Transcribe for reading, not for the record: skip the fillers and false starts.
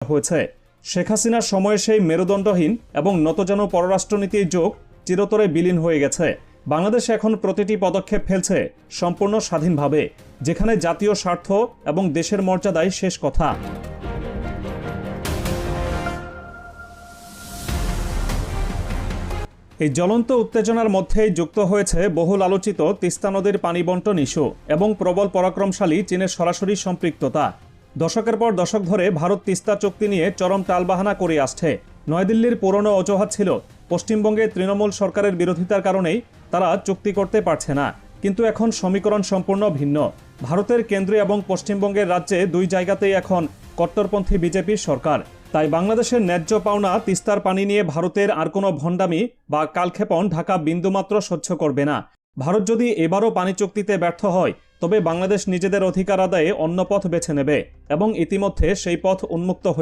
হয়েছে। শেখ হাসিনার সময়ে সেই মেরুদণ্ডহীন এবং নতজানু পররাষ্ট্রনীতির যোগ চিরতরে বিলীন হয়ে গেছে। বাংলাদেশ এখন প্রতিটি পদক্ষেপ ফেলছে সম্পূর্ণ স্বাধীনভাবে, যেখানে জাতীয় স্বার্থ এবং দেশের মর্যাদাই শেষ কথা। এই জ্বলন্ত উত্তেজনার মধ্যেই যুক্ত হয়েছে বহুল আলোচিত তিস্তা নদীর পানি বণ্টন ইস্যু এবং প্রবল পরাক্রমশালী চীনের সরাসরি সম্পৃক্ততা। দশকের পর দশক ধরে ভারত তিস্তা চুক্তি নিয়ে চরম টালবাহানা করে আসছে। নয়াদিল্লির পুরনো অজুহাত ছিল পশ্চিমবঙ্গে তৃণমূল সরকারের বিরোধিতার কারণেই তারা চুক্তি করতে পারছে না। কিন্তু এখন সমীকরণ সম্পূর্ণ ভিন্ন। ভারতের কেন্দ্রে এবং পশ্চিমবঙ্গের রাজ্যে দুই জায়গাতেই এখন কট্টরপন্থী বিজেপির সরকার। তাই বাংলাদেশের ন্যায্য পাওনা তিস্তার পানি নিয়ে ভারতের আর কোনো ভণ্ডামি বা কালক্ষেপণ ঢাকা বিন্দুমাত্র সহ্য করবে না। ভারত যদি এবারও পানি চুক্তিতে ব্যর্থ হয়, তবে বাংলাদেশ নিজেদের অধিকার আদায়ে অন্য পথ বেছে নেবে এবং ইতিমধ্যে সেই পথ উন্মুক্ত হয়ে